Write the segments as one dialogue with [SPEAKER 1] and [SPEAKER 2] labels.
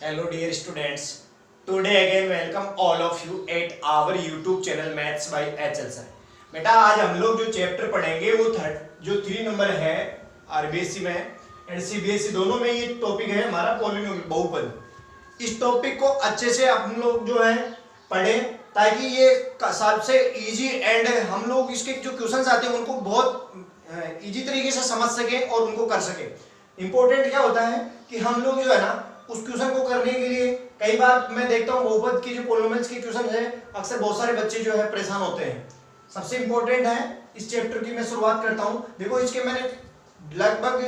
[SPEAKER 1] Hello dear students. Today again welcome all of you at our YouTube channel Maths by HL sir. बेटा आज हम लोग जो chapter पढ़ेंगे वो जो 3 नंबर है आरबीएससी में एंड सीबीएसई दोनों में ये टॉपिक है हमारा पॉलिनोमियल बहुपद। इस टॉपिक को अच्छे से हम लोग जो है पढ़ें ताकि ये सबसे इजी एंड हम लोग इसके जो क्वेश्चंस आते हैं उनको बहुत इजी तरीके से समझ सकें और उनको कर सकें। इंपॉर्टेंट क्या होता है कि हम लोग जो है ना उस क्वेश्चन को करने के लिए कई बार मैं देखता हूँ बहुपद की जो पॉलिनोमियल्स के क्वेश्चन है अक्सर बहुत सारे बच्चे जो है परेशान होते हैं। सबसे इंपॉर्टेंट है इस चैप्टर की मैं शुरुआत करता हूँ। देखो इसके मैंने लगभग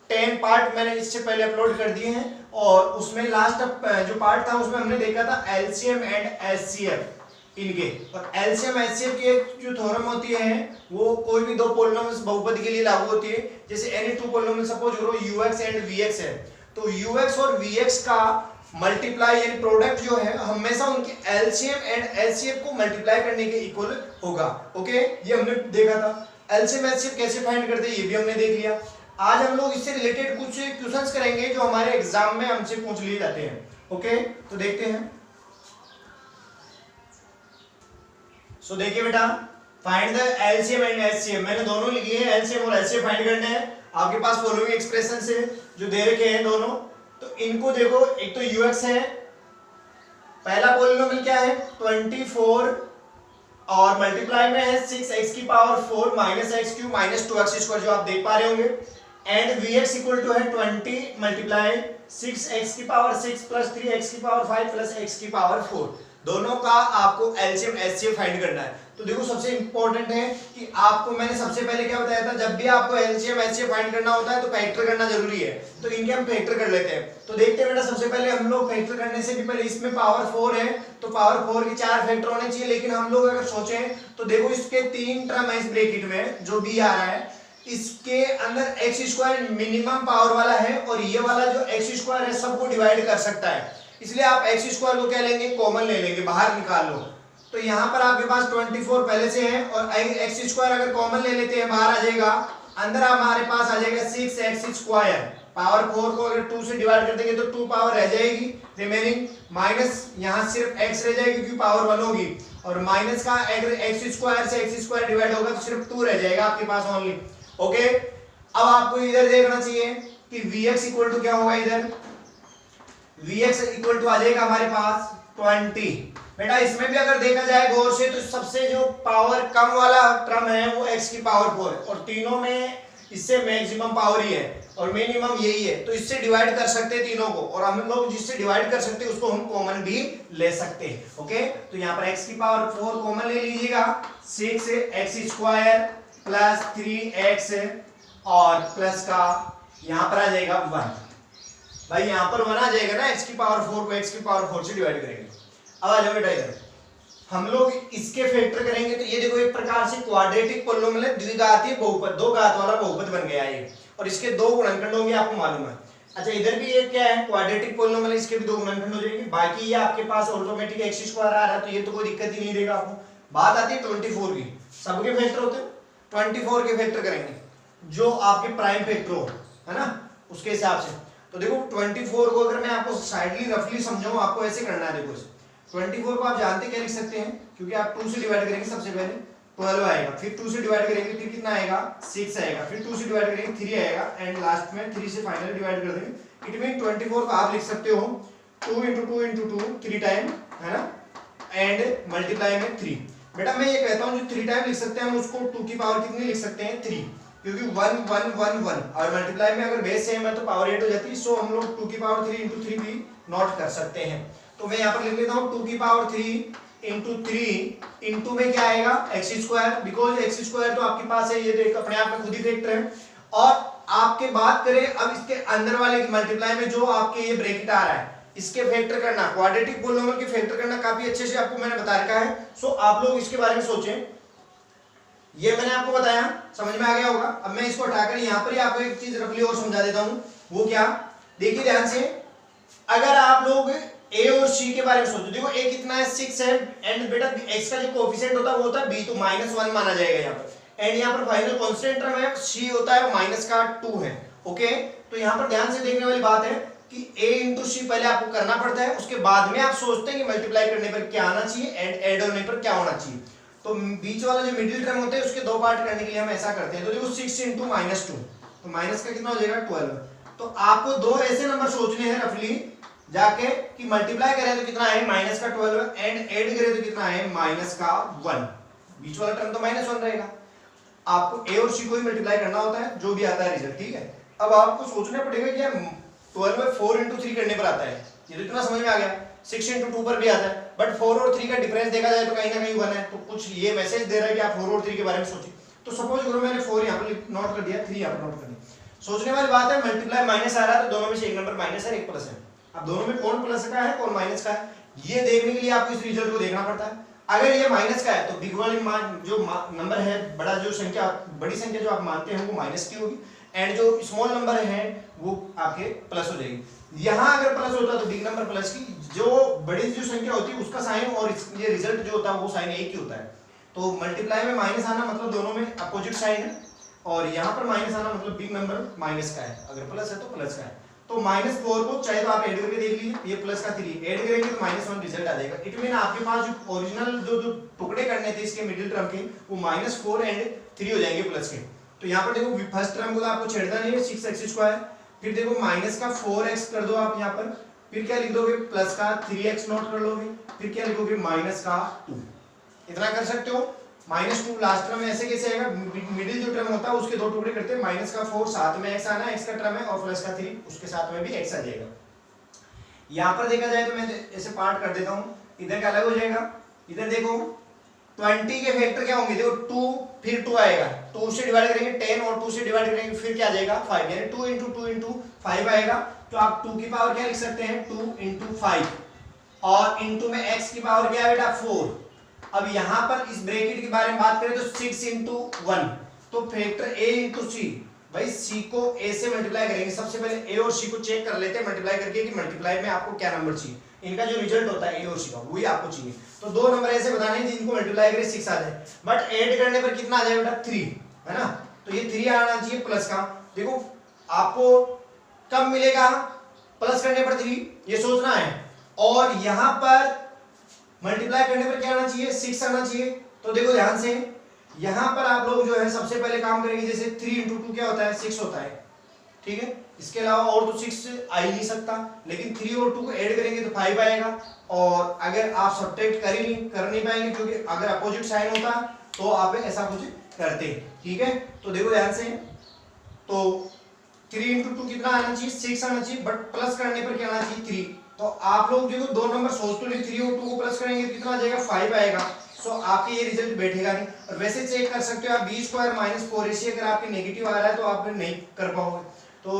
[SPEAKER 1] 10 पार्ट मैंने इससे पहले अपलोड कर दिए हैं और उसमें लास्ट जो पार्ट था उसमें हमने देखा था एलसीएम एंड एचसीएफ इनके। और एलसीएम एचसीएफ की एक जो थ्योरम होती है वो कोई भी दो पॉलिनोमियल्स बहुपद के लिए लागू होती है। जैसे एनी टू पॉलिनोमियल सपोज करो यूएक्स एंड वीएक्स है तो यूएक्स और वीएक्स का मल्टीप्लाई यानी प्रोडक्ट जो है हमेशा उनके एलसीएम एंड एचसीएफ को मल्टीप्लाई करने के इक्वल होगा। ओके, ये हमने देखा था। एलसीएम एचसीएफ कैसे फाइंड करते हैं ये भी हमने देख लिया। आज हम लोग इससे रिलेटेड कुछ क्वेश्चंस करेंगे जो हमारे एग्जाम में हमसे पूछ लिए जाते हैं। ओके, तो देखते हैं। सो देखिए बेटा, find the LCM and HCF मैंने दोनों लिखे हैं, एलसीएम और एचसीएफ फाइंड करने हैं। आपके पास फॉलोइंग एक्सप्रेशन से जो दे रखे हैं दोनों, तो इनको देखो। एक तो यूएक्स है, पहला पॉलिनोमियल क्या है 24 और मल्टीप्लाई में है 6x की power 4 minus x cube minus 2x square जो आप देख पा रहे होंगे। एंड vx इक्वल टू है 20 मल्टीप्लाई 6x की पावर 6 प्लस 3x की पावर 5 प्लस x की पावर 4। दोनों का आपको एलसीएम एचसीएफ फाइंड करना है। तो देखो सबसे इंपॉर्टेंट है कि आपको मैंने सबसे पहले क्या बताया था, जब भी आपको एलसीएम एचसीएफ फाइंड करना होता है तो फैक्टर करना जरूरी है। तो इनके हम फैक्टर कर लेते हैं। तो देखते हैं बेटा, सबसे पहले हम लोग फैक्टर करने से भी पहले इसमें पावर 4 है तो पावर 4 के 4 फैक्टर होने चाहिए। लेकिन हम लोग अगर सोचें तो देखो इसके 3 टर्म है इस ब्रैकेट में जो भी आ रहा है, इसके अंदर एक्स स्क्वायर मिनिमम पावर वाला है और ये वाला जो एक्स स्क्वायर है सबको डिवाइड कर सकता है। इसलिए आप एक्स स्क्वायर को क्या लेंगे, कॉमन ले लेंगे, बाहर निकाल लो। तो यहाँ पर आपके पास 24 पहले से है और एक्स स्क्वायर अगर कॉमन ले लेते हैं बाहर आ जाएगा, अंदर हमारे पास आ जाएगा 6x स्क्वायर। पावर 4 को अगर 2 से डिवाइड कर देंगे तो 2 पावर रह जाएगी रिमेनिंग, माइनस यहाँ सिर्फ x रह जाएगी क्योंकि पावर 1 होगी और माइनस का अगर एक्स स्क्वायर से एक्स स्क्वायर डिवाइड होगा तो सिर्फ 2 रह जाएगा आपके पास ओनली। ओके, अब आपको इधर देखना चाहिए कि vx इक्वल टू क्या होगा, इधर vx इक्वल टू आ जाएगा हमारे पास 20। बेटा इसमें भी अगर देखा जाए गौर से तो सबसे जो पावर कम वाला टर्म है वो x की पावर 4 है और तीनों में इससे मैक्सिमम पावर ही है और मिनिमम यही है। तो इससे डिवाइड कर सकते हैं तीनों को और हम लोग जिससे डिवाइड कर सकते हैं उसको हम कॉमन भी ले सकते हैं। ओके, तो यहाँ पर x की पावर 4 कॉमन ले लीजिएगा, 6x स्क्वायर प्लस 3x और प्लस का यहाँ पर आ जाएगा 1। भाई यहाँ पर 1 आ जाएगा ना, x की पावर 4 को x की पावर 4 से डिवाइड करेंगे। अब आ जाओ बेटा इधर, हम लोग इसके फैक्टर करेंगे तो ये देखो एक प्रकार से क्वाड्रेटिक पॉलिनोमियल है, द्विघातीय बहुपद, दो घात वाला बहुपद बन गया ये और इसके दो गुणनखंड होंगे आपको मालूम है। अच्छा इधर भी ये क्या है क्वाड्रेटिक पॉलिनोमियल, इसके भी दो गुणनखंड हो जाएंगे। बाकी ये आपके पास ऑटोमेटिक एक्स स्क्वायर आ रहा है तो ये तो कोई दिक्कत ही नहीं देगा आपको। बात आती है 24 की, सबके फैक्टर होते हैं, 24 के फैक्टर करेंगे जो आपके प्राइम फैक्टर हो, है ना, उसके हिसाब से। तो देखो 24 को अगर मैं आपको साइडली रफली समझाऊं, आपको ऐसे करना है। देखो 24 को आप जानते क्या लिख सकते हैं, क्योंकि आप 2 से डिवाइड करेंगे सबसे पहले 12 आएगा, फिर 2 से डिवाइड करेंगे फिर कितना आएगा 6 आएगा, फिर 2 से डिवाइड करेंगे 3 आएगा एंड लास्ट में 3 से फाइनल डिवाइड कर देंगे। इट मीन 24 को आप लिख सकते हो 2 into 2 into 2 3 टाइम, है ना, एंड मल्टीप्लाई में 3। बेटा मैं ये कहता हूँ जो 3 टाइम लिख सकते हैं हम उसको 2 की पावर कितनी लिख सकते हैं 3, क्योंकि 1 1 1 1 और मल्टीप्लाई में अगर बेस सेम है तो पावर 8 हो जाती है। सो हम लोग 2 की पावर 3 into 3 भी नोट कर सकते हैं। तो मैं यहाँ पर लिख लेता हूँ 2 की पावर 3 into 3 इंटू में क्या आएगा x square, because x square तो आपके पास है, ये तो एक अपने आप में खुद ही फैक्टर है। और आपके बात करें अब इसके अंदर वाले की मल्टीप्लाई में जो आपके ये ब्रैकेट आ रहा है इसके फैक्टर करना, क्वाड्रेटिक पॉलिनोमियल के फैक्टर करना काफी अच्छे से आपको मैंने बता रखा है। सो आप लोग इसके बारे में सोचें, ये मैंने आपको बताया, समझ में आ गया होगा। अब मैं इसको हटाकर यहाँ पर ही आपको एक चीज रफली और समझा देता हूँ, वो क्या, देखिए ध्यान से। अगर आप लोग a और c के बारे में सोचो, देखो a कितना है 6 है एंड बेटा x का जो कोएफिशिएंट होता है वो होता है b, तो -1 माना जाएगा यहाँ पर। एंड यहाँ पर फाइनल कांस्टेंट टर्म है c होता है -2 है। ओके, तो यहाँ पर ध्यान से देखने वाली बात है कि a इंटू सी पहले आपको करना पड़ता है, उसके बाद में आप सोचते हैं कि मल्टीप्लाई करने पर क्या आना चाहिए एंड ऐड होने पर क्या होना चाहिए। तो बीच वाला जो मिडिल टर्म होते हैं उसके दो पार्ट करने के लिए हम ऐसा करते हैं। तो देखो 6 इंटू माइनस 2, तो माइनस का कितना हो जाएगा 12। तो आपको दो ऐसे नंबर सोचने हैं रफली जाके कि मल्टीप्लाई करें तो कितना है माइनस का 12 एंड ऐड करें तो कितना है माइनस का 1। बीच वाला टर्म तो माइनस 1 रहेगा। आपको a और c को ही मल्टीप्लाई करना होता है, जो भी आता है रिजल्ट, ठीक है। अब आपको सोचना पड़ेगा कि यार 12 में 4 इंटू 3 करने पर आता है, ये तो इतना समझ में आ गया। 6 इंटू 2 पर भी आता है, बट 4 और 3 का डिफरेंस देखा जाए तो कहीं ना कहीं 1 है। तो कुछ ये मैसेज दे रहा है कि आप 4 और 3 के बारे में सोचिए। तो सपोज करो मैंने 4 यहाँ पर नोट कर दिया, 3 यहाँ पर नोट कर दिया। सोचने वाली बात है, मल्टीप्लाई माइनस आ रहा है तो दोनों में से एक नंबर माइनस है, एक प्लस है। अब दोनों में कौन प्लस का है कौन माइनस का है, ये देखने के लिए आपको इस रिजल्ट को देखना पड़ता है। अगर ये माइनस का है तो बिग वाली जो नंबर है, बड़ा जो संख्या, बड़ी संख्या जो आप मानते हैं वो माइनस की होगी एंड जो स्मॉल नंबर है वो आपके प्लस हो जाएगी। यहाँ अगर प्लस होता तो बिग नंबर प्लस की, जो बड़ी जो संख्या होती है उसका साइन और ये रिजल्ट जो होता है वो साइन एक ही होता है। तो मल्टीप्लाई में माइनस आना मतलब दोनों में अपोजिट साइन है, और यहाँ पर माइनस आना मतलब बिग नंबर माइनस का है, अगर प्लस है तो प्लस का है। तो -4 को चाहे तो आप ऐड करके देख लीजिए, ये प्लस का 3 ऐड करेंगे तो -1 रिजल्ट आ जाएगा। इट मीन आपके पास जो ओरिजिनल जो टुकड़े करने थे इसके मिडिल टर्म के वो -4 एंड 3 हो जाएंगे प्लस के। तो यहाँ पर देखो फर्स्ट टर्म को तो आपको छेड़ना नहीं है, 6x², फिर देखो माइनस का 4x कर दो आप यहाँ पर, फिर क्या लिख दोगे प्लस का 3x नोट कर लोगे, फिर क्या लिखोगे माइनस का 2। इतना कर सकते हो। -2 लास्ट टर्म में ऐसे कैसे आएगा, मिडिल जो टर्म होता है उसके दो टुकड़े करते हैं, माइनस का 4 साथ में x आना है, x का टर्म है, और प्लस का 3 उसके साथ में भी x आ जाएगा। यहाँ पर देखा जाए तो मैं ऐसे पार्ट कर देता हूँ, इधर का अलग हो जाएगा। इधर देखो 20 के फैक्टर क्या होंगे, देखो 2 फिर 2 आएगा, 2 से डिवाइड करेंगे 10 और 2 से डिवाइड करेंगे फिर क्या आ जाएगा 5, यानी 2 इंटू 2 इंटू 5 आएगा। तो आप 2 की पावर क्या लिख सकते हैं 2 इंटू 5, और इंटू में x की पावर क्या है बेटा 4। अब यहां पर इस ब्रैकेट के बारे में बात करें तो 6 इंटू 1, तो फैक्टर a इंटू सी, भाई c को a से मल्टीप्लाई करेंगे। सबसे पहले a और c को चेक कर लेते हैं मल्टीप्लाई करके कि मल्टीप्लाई में आपको क्या नंबर चाहिए, इनका जो रिजल्ट होता है a और c का वही आपको चाहिए। तो दो नंबर ऐसे बताने हैं जिनको मल्टीप्लाई करें 6 आ जाए, बट ऐड करने पर कितना आ जाए बेटा 3, है ना। तो ये 3 आना चाहिए प्लस का। देखो आपको कब मिलेगा प्लस करने पर 3, ये सोचना है, और यहां पर मल्टीप्लाई करने पर क्या आना चाहिए 6 आना चाहिए। तो देखो ध्यान से, यहां पर आप लोग जो है सबसे पहले काम करेंगे, जैसे 3 इंटू 2 क्या होता है 6 होता है, ठीक है। इसके अलावा और तो 6 आ ही नहीं सकता, लेकिन 3 और 2 को ऐड करेंगे तो 5 आएगा। और अगर आप सब्ट्रैक्ट कर नहीं पाएंगे, क्योंकि अगर अपोजिट साइन होता तो आप ऐसा कुछ करते, ठीक है। तो देखो ध्यान से, तो 3 इंटू 2 कितना आना चाहिए 6 आना चाहिए, बट प्लस करने पर क्या आना चाहिए 3। तो आप लोग देखो दो नंबर सोच तो लिए, 3 और 2 को प्लस करेंगे तो कितना आ जाएगा 5 आएगा। सो आपके ये रिजल्ट बैठेगा नहीं। और वैसे चेक कर सकते हो आप b² - 4ac, अगर आपके नेगेटिव आ रहा है तो आप नहीं कर पाओगे। तो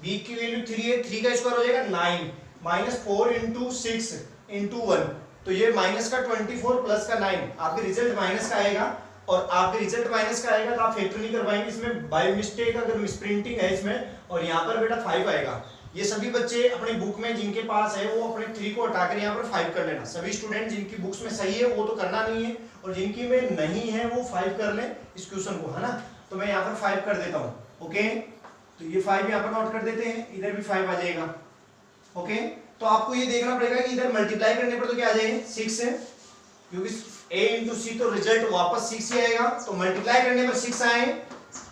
[SPEAKER 1] b की वैल्यू 3 है, 3 का स्क्वायर हो जाएगा 9, -4 इंटू 6 इंटू 1, तो ये माइनस का 24 प्लस का 9, आपके रिजल्ट माइनस का आएगा। और आपके रिजल्ट माइनस का आएगा तो आप फैक्टर नहीं कर पाएंगे इसमें, बाय मिस्टेक अगर मिसप्रिंटिंग है इसमें, और यहाँ पर बेटा 5 आएगा। ये सभी बच्चे अपनी बुक में जिनके पास है वो अपने 3 को हटाकर यहाँ पर 5 कर लेना। सभी स्टूडेंट जिनकी बुक्स में सही है वो तो करना नहीं है, और जिनकी में नहीं है वो 5 कर लें इस क्वेश्चन को, है ना। तो मैं यहाँ पर 5 कर देता हूँ, ओके। तो ये 5 यहाँ पर नोट कर देते हैं, इधर भी 5 आ जाएगा, ओके। तो आपको ये देखना पड़ेगा कि इधर मल्टीप्लाई करने पर तो क्या आ जाएगा 6 है, क्योंकि a इंटू सी तो रिजल्ट वापस 6 ही आएगा। तो मल्टीप्लाई करने पर 6 आए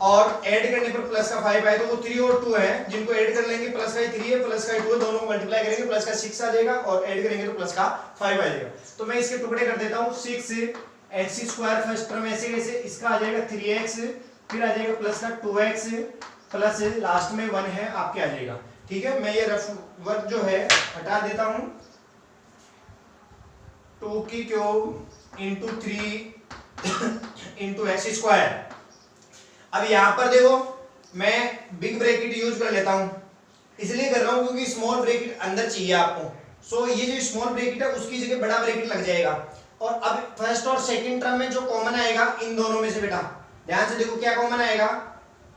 [SPEAKER 1] और ऐड करने पर प्लस का 5 आए, तो वो 3 और 2 है जिनको ऐड कर लेंगे, प्लस का 3 है प्लस का 2 है, दोनों मल्टीप्लाई करेंगे प्लस का 6 आ जाएगा, और ऐड करेंगे तो प्लस का 5 आ जाएगा। तो मैं इसके टुकड़े कर देता हूँ, 6x² फर्स्ट टर्म ऐसे कैसे, इसका आ जाएगा 3x, फिर आ जाएगा प्लस का 2x, प्लस लास्ट में 1 है आपके आ जाएगा, ठीक है। मैं ये रफ वर्क जो है हटा देता हूँ, 2 की क्यूब इंटू 3 इंटू x²। अब यहां पर देखो मैं बिग ब्रैकेट यूज कर लेता हूं, इसलिए कर रहा हूं क्योंकि स्मॉल ब्रैकेट अंदर चाहिए आपको। सो ये जो स्मॉल ब्रैकेट है उसकी जगह बड़ा ब्रैकेट लग जाएगा। और अब फर्स्ट और सेकंड टर्म में जो कॉमन आएगा इन दोनों में से बेटा ध्यान से देखो क्या कॉमन आएगा,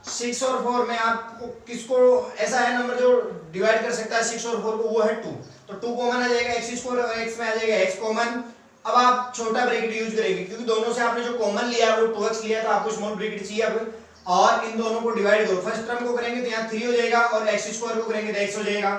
[SPEAKER 1] 6 और 4 में आपको किसको ऐसा है नंबर जो डिवाइड कर सकता है 6 और 4 को, वो है 2। तो 2 कॉमन आ जाएगा, x² और x में आ जाएगा x कॉमन। अब आप छोटा ब्रैकेट यूज करेंगे क्योंकि दोनों से आपने जो कॉमन लिया है वो 2x लिया, तो आपको स्मॉल ब्रैकेट चाहिए अब, और इन दोनों को डिवाइड करो। फर्स्ट टर्म को करेंगे तो यहाँ 3 हो जाएगा, और x² को करेंगे तो x हो जाएगा।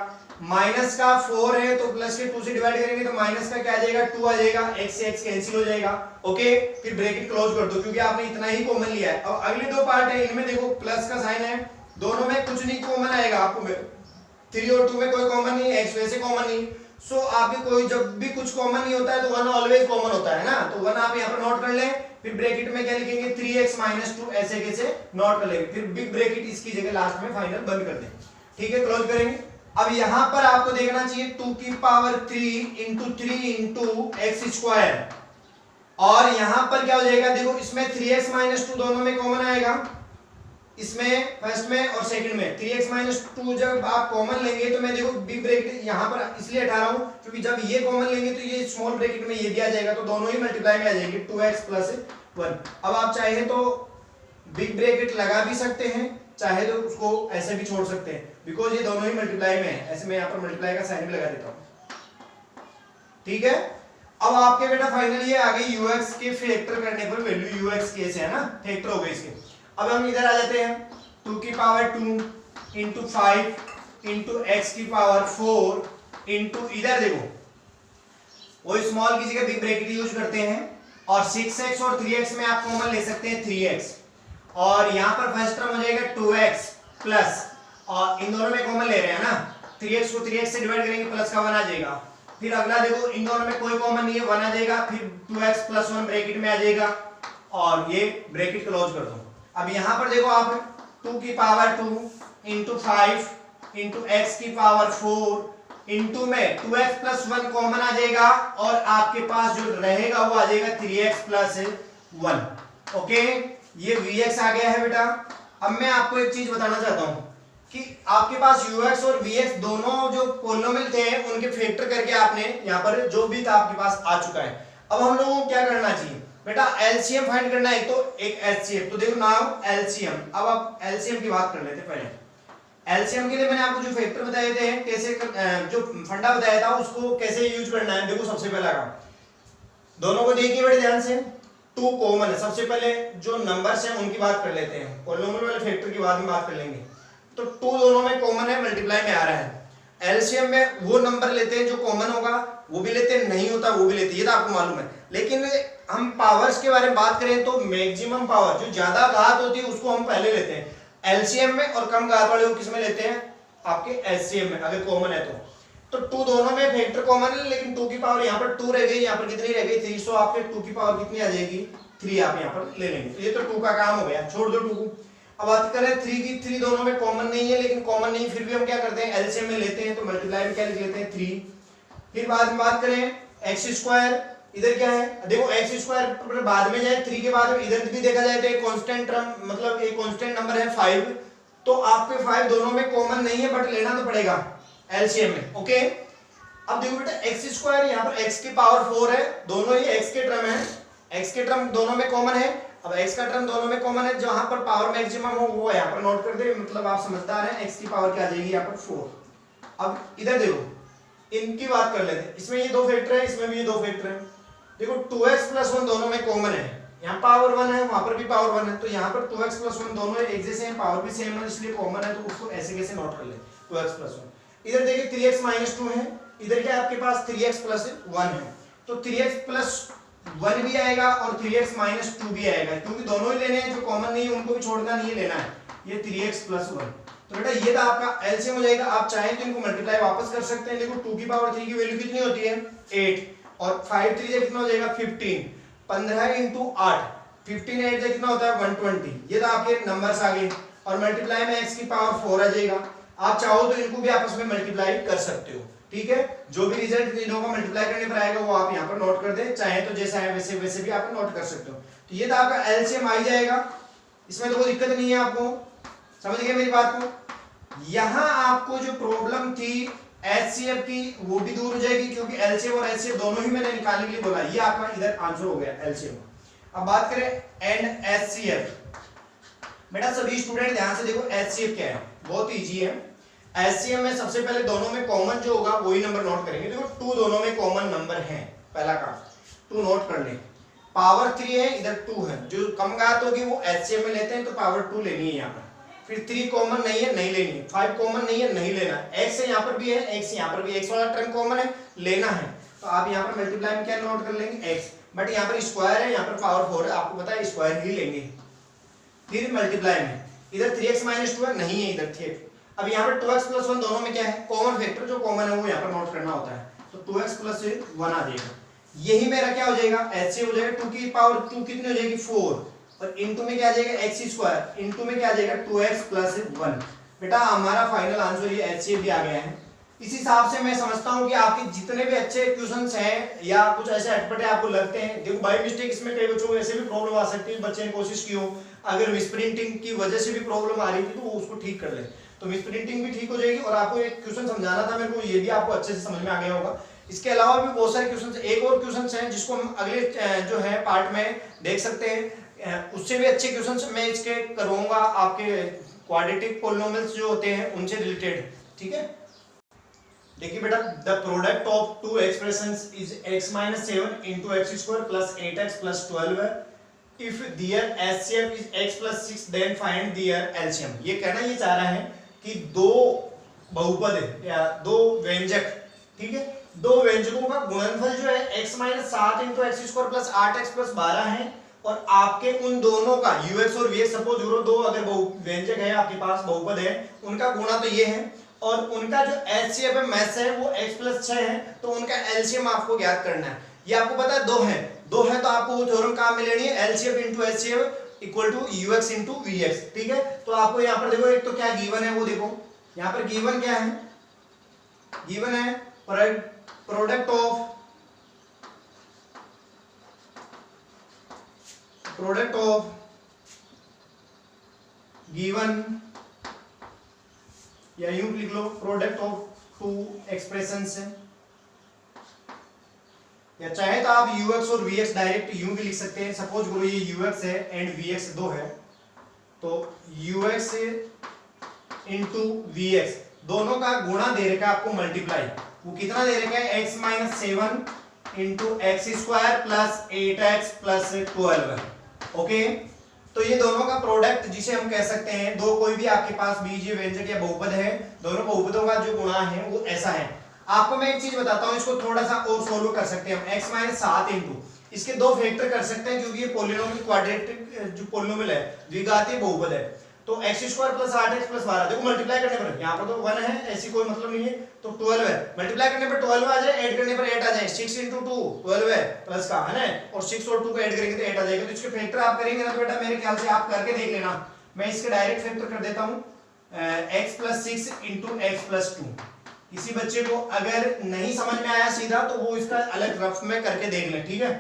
[SPEAKER 1] माइनस का 4 है तो प्लस के 2 से डिवाइड करेंगे तो माइनस का क्या आ जाएगा 2 आ जाएगा, x से x कैंसिल हो जाएगा। ओके, फिर ब्रैकेट क्लोज कर दो क्योंकि आपने इतना ही कॉमन लिया है। अब अगले दो पार्ट है, इनमें देखो प्लस का साइन है, दोनों में कुछ नहीं कॉमन आएगा आपको, 3 और 2 में कोई कॉमन नहीं है, x वैसे कॉमन नहीं। सो आपके कोई जब भी कुछ कॉमन नहीं होता है तो 1 ऑलवेज कॉमन होता है ना, तो 1 आप यहाँ पर नोट कर लें। फिर ब्रैकेट में क्या लिखेंगे 3x - 2 ऐसे कैसे नोट कर लेंगे, फिर बिग ब्रैकेट इसकी जगह लास्ट में फाइनल बंद कर दें। ठीक है, क्लोज करेंगे। अब यहां पर आपको देखना चाहिए 2 की power 3 into 3 into x square, और यहां पर क्या हो जाएगा देखो, इसमें 3x - 2 दोनों में कॉमन आएगा, इसमें फर्स्ट में और सेकंड में 3x - 2 जब आप कॉमन लेंगे तो मैं देखो बिग ब्रैकेट यहां पर इसलिए हटा रहा हूं क्योंकि जब ये कॉमन लेंगे तो ये स्मॉल ब्रैकेट में ये भी आ जाएगा, तो दोनों ही मल्टीप्लाई में आ जाएंगे 2x + 1। अब आप चाहे तो बिग ब्रैकेट लगा भी सकते हैं, चाहे तो उसको ऐसे भी छोड़ सकते हैं, बिकॉज ये दोनों ही मल्टीप्लाई में है। ऐसे मैं यहाँ पर मल्टीप्लाई का साइन भी लगा देता हूँ। ठीक है, अब आपके बेटा फाइनली ये आगे ux के फैक्टर करने पर वैल्यू ux केस है ना, फैक्टर हो गए इसके। अब हम इधर आ जाते हैं 2 की पावर 2 इंटू 5 इंटू एक्स की पावर 4 इंटू, इधर देखो वो स्मॉल की जगह बिग ब्रैकेट यूज करते हैं, और 6x और 3x में आप कॉमन ले सकते हैं 3x, और यहां पर फर्स्ट टर्म हो जाएगा 2x प्लस, और इन दोनों में कॉमन ले रहे हैं ना, 3x को 3x से डिवाइड करेंगे प्लस का 1 आ जाएगा। फिर अगला देखो इन दोनों में कोई कॉमन नहीं है, 1 आ जाएगा, फिर 2x + 1 ब्रैकेट में आ जाएगा, और ये ब्रैकेट क्लोज कर दो। अब यहां पर देखो आप 2 की पावर 2 इंटू 5 इंटू एक्स की पावर 4 इंटू में 2x + 1 कॉमन आ जाएगा, और आपके पास जो रहेगा वो आ जाएगा 3x + 1। ओके, ये vx आ गया है बेटा। अब मैं आपको एक चीज बताना चाहता हूं कि आपके पास ux और vx दोनों जो पोलिनोमियल थे उनके फैक्टर करके आपने यहाँ पर जो भी था आपके पास आ चुका है। अब हम लोगों को क्या करना चाहिए बेटा, एलसीएम फाइंड करना है, तो एक एचसीएफ, तो देखो नाउ एलसीएम। अब आप एलसीएम की बात कर लेते हैं। पहले एलसीएम के लिए मैंने आपको जो फैक्टर बताए थे, कैसे जो फंडा बताया था उसको कैसे यूज करना है। देखो सबसे पहला काम, दोनों को देखिए बड़े ध्यान से, 2 कॉमन है। सबसे पहले जो नंबर्स हैं उनकी बात कर लेते हैं, पॉलिनोमियल वाले फैक्टर की बाद में बात कर लेंगे। तो 2 दोनों में कॉमन है, मल्टीप्लाई में आ रहा है। एलसीएम में वो नंबर लेते हैं जो कॉमन होगा, वो भी लेते हैं, नहीं होता वो भी लेते हैं, ये तो आपको मालूम है। लेकिन हम पावर्स के बारे में बात करें तो मैक्सिमम पावर जो ज्यादा घात होती है उसको हम पहले लेते हैं एलसीएम में, और कम घात वाले को किस में लेते हैं, आपके एचसीएम में, अगर कॉमन है तो 2 दोनों में फैक्टर कॉमन है, लेकिन 2 की पावर यहाँ पर 2 रह गई, यहाँ पर कितनी रह गई 3, सो आपके 2 की पावर कितनी आ जाएगी 3 आप यहाँ पर ले लेंगे। तो ये तो 2 का काम हो गया, छोड़ दो 2 को। अब बात करें 3 की, 3 दोनों में कॉमन नहीं है, लेकिन कॉमन नहीं फिर भी हम क्या करते हैं एलसीएम में लेते हैं, तो मल्टीप्लाई में क्या लिख लेते हैं 3। फिर बाद में बात करें एक्स स्क्वायर, इधर क्या है देखो एक्स स्क्वायर बाद में जाए 3 के बाद इधर भी देखा जाए तो एक कांस्टेंट टर्म, मतलब एक कांस्टेंट नंबर है 5, तो आपके 5 दोनों में कॉमन नहीं है बट लेना तो पड़ेगा एलसीएम में। ओके, अब देखो बेटा एक्स स्क्वायर यहाँ पर x की पावर 4 है, दोनों ही x के टर्म है, x के टर्म दोनों में कॉमन है। अब x का टर्म दोनों में कॉमन है, जहां पर पावर मैक्सिमम हो वो यहाँ पर नोट कर दे, मतलब आप समझदार हैं, x की पावर क्या आ जाएगी यहाँ पर 4। अब इधर देखो इनकी बात कर लेते हैं, इसमें ये 2 फैक्टर है, इसमें भी ये 2 फैक्टर है। देखो 2x + 1 दोनों में कॉमन है, यहाँ पावर 1 है, वहां पर भी पावर 1 है, तो यहाँ पर 2x + 1 दोनों एक जैसे हैं, पावर भी सेम है, इसलिए कॉमन है, तो उसको ऐसे कैसे नोट कर ले 2x + 1। इधर देखिए 3x - 2 है, इधर क्या आपके पास 3x + 1 है, तो 3x + 1 भी आएगा और 3x - 2 भी आएगा, क्योंकि दोनों ही लेने हैं, जो कॉमन नहीं है उनको भी छोड़ना नहीं है, लेना है ये 3x + 1। तो बेटा ये था आपका एलसीएम हो जाएगा। आप चाहें तो इनको मल्टीप्लाई वापस कर सकते हैं। देखो 2 की पावर 3 की वैल्यू कितनी होती है 8, और 5 3 से कितना हो जाएगा 15, 15 × 8, 15 8 से कितना होता है 120। ये तो आपके नंबर्स आ गए, और मल्टीप्लाई में x की पावर 4 आ जाएगा। आप चाहो तो इनको भी आपस में मल्टीप्लाई कर सकते हो, ठीक है। जो भी रिजल्ट इन लोगों को मल्टीप्लाई करने पर आएगा वो आप यहाँ पर नोट कर दें, चाहे तो जैसा है वैसे वैसे भी आप नोट कर सकते हो। तो ये तो आपका एलसीएम आ जाएगा, इसमें तो कोई दिक्कत नहीं है। आपको समझ गए मेरी बात को? यहां आपको जो प्रॉब्लम थी एचसीएफ की वो भी दूर हो जाएगी, क्योंकि एलसीएम और एचसीएफ दोनों ही मैंने निकालने के लिए बोला। ये आपका इधर आंसर हो गया एलसीएम। अब बात करें एंड एचसीएफ। बेटा सभी स्टूडेंट ध्यान से देखो, एचसीएफ क्या है, बहुत इजी है। एचसीएफ में सबसे पहले दोनों में कॉमन जो होगा वही नंबर नोट करेंगे। देखो 2 दोनों में कॉमन नंबर है, पहला काम 2 नोट कर लें। पावर 3 है, इधर 2 है, जो कम घात होगी वो एचसीएफ में लेते हैं, तो पावर 2 लेनी है यहाँ पर। फिर 3 कॉमन नहीं है, नहीं लेनी है, 5 कॉमन नहीं है, नहीं लेना है, x यहाँ पर भी है, x यहाँ पर भी, x वाला टर्म कॉमन है, लेना है। तो आप यहाँ पर मल्टीप्लाई में क्या नोट कर लेंगे, x, बट यहाँ पर स्क्वायर है, यहाँ पर पावर 4 है, आपको पता है स्क्वायर ही लेंगे। फिर मल्टीप्लाई में इधर 3x - 2 है, नहीं है इधर 3x। अब यहाँ पर 2x + 1 दोनों में क्या है, कॉमन फैक्टर जो कॉमन है वो यहाँ पर नोट करना होता है। तो 2x + 1 आ जाएगा, यही मेरा क्या हो जाएगा, HCF हो जाएगा। 2 की पावर 2 कितनी हो जाएगी, 4, और इनटू में क्या आ जाएगा, x², इनटू में क्या आ जाएगा, 2x + 1। बेटा हमारा फाइनल आंसर ये HCF भी आ गया है। इस हिसाब से मैं समझता हूं कि आपके जितने भी अच्छे क्वेश्चंस हैं या कुछ ऐसे अटपटे आपको लगते हैं, देखो बाय मिस्टेक इसमें कई बच्चों को ऐसे भी प्रॉब्लम आ सकती है, बच्चे ने कोशिश की हो, अगर मिसप्रिंटिंग की वजह से भी प्रॉब्लम आ रही थी तो वो उसको ठीक कर ले, तो मिसप्रिंटिंग भी ठीक हो जाएगी। और आपको एक क्वेश्चन समझाना था मेरे को, ये भी आपको अच्छे से समझ में आ गया होगा। इसके अलावा भी बहुत सारे क्वेश्चन, एक और क्वेश्चन है जिसको हम अगले जो है पार्ट में देख सकते हैं, उससे भी अच्छे क्वेश्चन मैं इसके करूंगा, आपके क्वाड्रेटिक पॉलिनोमियल्स जो होते हैं उनसे रिलेटेड, ठीक है। देखिए बेटा, the product of two expressions is x - 7 * x² + 8x + 12 if their HCF is x + 6 then find their LCM। ये कहना ये चाह रहा है कि दो बहुपद है या दो व्यंजक, ठीक है, दो व्यंजकों का गुणनफल जो है x - 7 * x² + 8x + 12 है, और आपके उन दोनों का ux और vx, सपोज दो अगर व्यंजक है आपके पास, बहुपद है, उनका गुणा तो ये है, और उनका जो HCF है, मैथ्स है, वो x + 6 है, तो उनका LCM आपको ज्ञात करना है। ये आपको पता है दो है तो आपको वो थ्योरम कहां में लेनी है, LCM × HCF = ux × vx, ठीक है। तो आपको यहाँ पर देखो, एक तो क्या गिवन है वो देखो, यहाँ पर गिवन क्या है, गिवन है प्रोडक्ट ऑफ गिवन, या यूं लिख लो, प्रोडक्ट ऑफ टू एक्सप्रेशंस है, या चाहे तो आप ux और vx डायरेक्ट यूं भी लिख सकते हैं। सपोज करो ये ux है एंड vx दो है, तो ux * vx दोनों का गुणा दे रखा है आपको, मल्टीप्लाई, वो कितना दे रखा है, x - 7 * x² + 8x + 12, ओके। तो ये दोनों का प्रोडक्ट जिसे हम कह सकते हैं, दो कोई भी आपके पास बीजीय व्यंजक या बहुपद है, दोनों बहुपदों का जो गुणा है वो ऐसा है। आपको मैं एक चीज बताता हूं, इसको थोड़ा सा और सोल्व कर सकते हैं हम। x - 7 इसके दो फैक्टर कर सकते हैं, क्योंकि ये पॉलिनोमियल क्वाड्रेटिक जो पॉलिनोमियल है, द्विघातीय बहुपद है। तो x² + 8x + 12, देखो मल्टीप्लाई करने पर यहाँ पर तो 1 है, ऐसी कोई मतलब नहीं है, तो 12 है, मल्टीप्लाई करने पर 12 आ जाए, ऐड करने पर 8 आ जाए, 6 × 2 12 है प्लस का, है ना, और 6 और 2 को ऐड करेंगे तो 8 आ जाएगा। तो इसके फैक्टर आप करेंगे ना तो बेटा मेरे ख्याल से आप करके देख लेना, मैं इसके डायरेक्ट फैक्टर कर देता हूँ, x + 6 × x + 2। किसी बच्चे को अगर नहीं समझ में आया सीधा तो वो इसका अलग रफ में करके देख ले, ठीक है।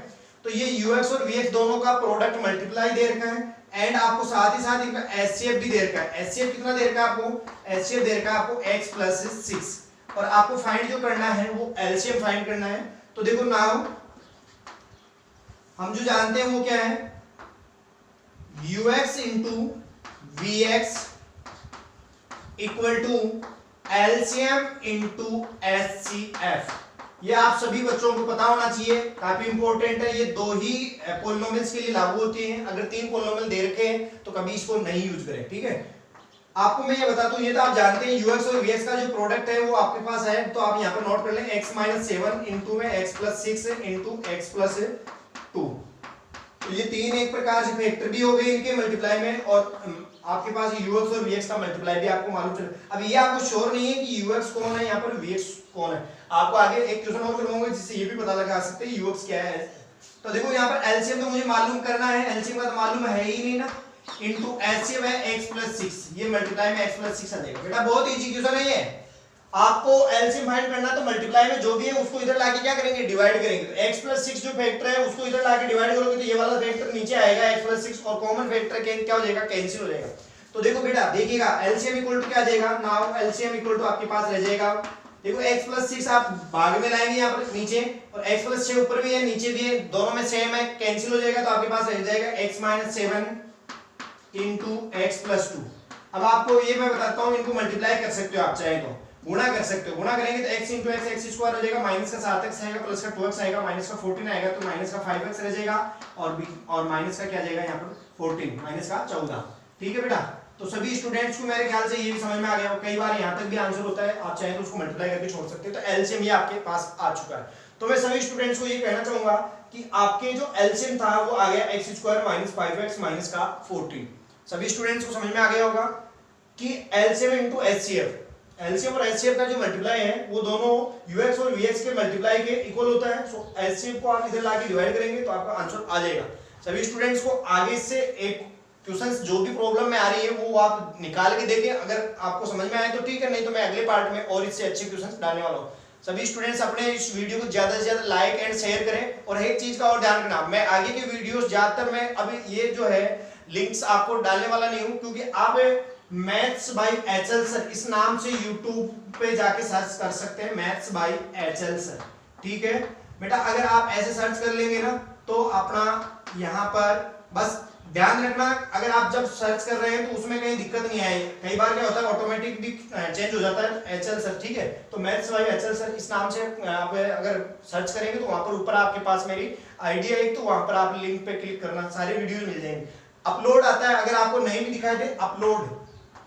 [SPEAKER 1] तो ये ux और vx दोनों का प्रोडक्ट मल्टीप्लाई दे रखा है, एंड आपको साथ ही साथ इनका HCF भी दे रखा है। HCF कितना दे रखा है आपको, HCF दे रखा है आपको x + 6, और आपको फाइंड जो करना है वो LCM फाइंड करना है। तो देखो नाउ हम जो जानते हैं वो क्या है, ux * vx = LCM × HCF। ये आप सभी बच्चों को पता होना चाहिए, काफी इंपॉर्टेंट है। ये दो ही पॉलिनोमियल्स के लिए लागू होती हैं, अगर तीन पॉलिनोमियल दे रखे हैं तो कभी इसको नहीं यूज करें, ठीक है। आपको मैं ये बताता हूं, ये तो आप जानते हैं ux और vx का जो प्रोडक्ट है वो आपके पास है, तो आप यहाँ पर नोट कर लें, x - 7 * में x + 6 * x + 2। तो ये तीन एक प्रकार से फैक्टर भी हो गए इनके मल्टीप्लाई में, और आपके पास ux और vx का मल्टीप्लाई भी आपको मालूम चले। अब ये आपको श्योर नहीं है कि ux कौन है, यहाँ पर vx कौन है, आपको आगे एक क्वेश्चन और करवाऊंगा जिससे ये भी पता लगा सकते हैं ux क्या है। तो देखो यहाँ पर LCM तो मुझे मालूम करना है, LCM का तो मालूम है ही नहीं ना, इनटू HCF है x + 6, ये मल्टीप्लाई में x + 6 आ जाएगा। बेटा बहुत इजी क्वेश्चन है ये, आपको LCM फाइंड करना, तो मल्टीप्लाई में जो भी है उसको इधर लाके क्या करेंगे, डिवाइड करेंगे। तो x + 6 जो फैक्टर है उसको इधर लाके डिवाइड करोगे तो ये वाला फैक्टर नीचे आएगा x + 6, और कॉमन फैक्टर क्या हो जाएगा, कैंसिल हो जाएगा। तो देखो बेटा देखिएगा LCM = क्या आ जाएगा, नाउ LCM = आपके पास रह जाएगा, देखो x + 6 आप भाग में लाएंगे यहाँ पर नीचे, और x + 6 ऊपर भी है नीचे भी है, दोनों में सेम है, कैंसिल हो जाएगा, तो आपके पास रह जाएगा x - 7 * x + 2। अब आपको ये मैं बताता हूँ, इनको मल्टीप्लाई कर सकते हो आप चाहे तो, गुणा कर सकते हो, गुणा करेंगे तो x × x x² हो जाएगा, माइनस का 7x आएगा, प्लस का 2x आएगा, माइनस का 14 आएगा, तो माइनस का 5x रह जाएगा, और माइनस का क्या जाएगा यहाँ पर 14, माइनस का 14, ठीक है बेटा। तो सभी स्टूडेंट्स को मेरे ख्याल से ये भी समझ में आ गया, कई बार यहाँ तक भी आंसर होता है, आप चाहे तो उसको मल्टीप्लाई करके छोड़ सकते हैं। तो एलसीएम ये आपके पास आ चुका है। तो मैं सभी स्टूडेंट्स को ये कहना चाहूंगा कि आपके जो एलसीएम था वो आ गया x² - 5x - का 14। सभी स्टूडेंट्स को समझ में आ गया होगा कि एलसीएम इंटू एचसीएफ, एलसीएम और एचसीएफ का जो मल्टीप्लाई है वो दोनों यूएक्स और वीएक्स के मल्टीप्लाई के इक्वल होता है। सो एचसीएफ को आप इधर लाके डिवाइड करेंगे तो आपका आंसर आ जाएगा। सभी स्टूडेंट्स को आगे से एक क्वेश्चंस जो भी प्रॉब्लम में आ रही है वो आप निकाल के देखें, अगर आपको समझ में आए तो ठीक है, नहीं तो मैं अगले पार्ट में और इससे अच्छे क्वेश्चंस डालने वाला हूँ। सभी स्टूडेंट्स अपने इस वीडियो को ज्यादा से ज्यादा लाइक एंड शेयर करें। और एक चीज का और ध्यान रखना, मैं आगे के वीडियोस ज्यादातर मैं अभी ये जो है लिंक्स आपको डालने वाला नहीं हूं, क्योंकि आप मैथ्स बाय एचएल सर इस नाम से यूट्यूब पे जाके सर्च कर सकते हैं, मैथ्स बाय एचएल सर। ठीक है बेटा, अगर आप ऐसे सर्च कर लेंगे ना तो अपना यहाँ पर बस ध्यान रखना, अगर आप जब सर्च कर रहे हैं तो उसमें कहीं दिक्कत नहीं आए, कई बार क्या होता है ऑटोमेटिक भी चेंज हो जाता है एचएल सर। ठीक है, तो मैथ्स बाय एचएल सर इस नाम से आप अगर सर्च करेंगे तो वहां पर ऊपर आपके पास मेरी आईडी है एक, तो वहां पर आप लिंक पे क्लिक करना, सारे वीडियोस मिल जाएंगे। अपलोड आता है, अगर आपको नहीं भी दिखाई दे अपलोड,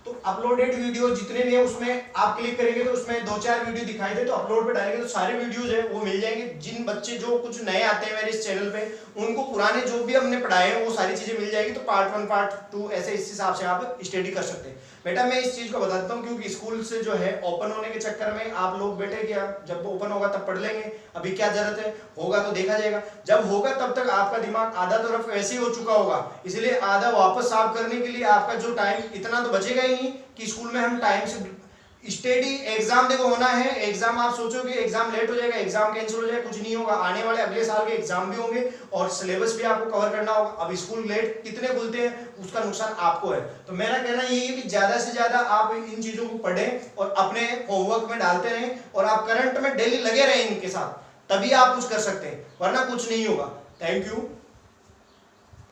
[SPEAKER 1] तो अपलोडेड वीडियो जितने भी है उसमें आप क्लिक करेंगे तो उसमें 2-4 वीडियो दिखाई दे, तो अपलोड पे डालेंगे तो सारे वीडियोस है वो मिल जाएंगे। जिन बच्चे जो कुछ नए आते हैं मेरे इस चैनल पे उनको पुराने जो भी हमने पढ़ाए हैं वो सारी चीजें मिल जाएगी। तो पार्ट 1 पार्ट 2 ऐसे इस हिसाब से आप स्टडी कर सकते हैं। बेटा मैं इस चीज को बताता हूँ क्योंकि स्कूल से जो है ओपन होने के चक्कर में आप लोग बेटे क्या जब ओपन होगा तब पढ़ लेंगे, अभी क्या जरूरत है, होगा तो देखा जाएगा, जब होगा तब तक आपका दिमाग आधा तरफ वैसे ही हो चुका होगा, इसलिए आधा वापस साफ करने के लिए आपका जो टाइम इतना तो बचेगा ही नहीं कि स्कूल में हम टाइम से स्टडी। एग्जाम देखो होना है, एग्जाम आप सोचोगे एग्जाम लेट हो जाएगा, एग्जाम कैंसिल हो जाएगा, कुछ नहीं होगा, आने वाले अगले साल के एग्जाम भी होंगे और सिलेबस भी आपको कवर करना होगा। अब स्कूल लेट कितने खुलते हैं उसका नुकसान आपको है। तो मेरा कहना यही है कि ज्यादा से ज्यादा आप इन चीजों को पढ़ें और अपने होमवर्क में डालते रहें और आप करंट में डेली लगे रहें इनके साथ, तभी आप कुछ कर सकते हैं, वरना कुछ नहीं होगा। Thank you.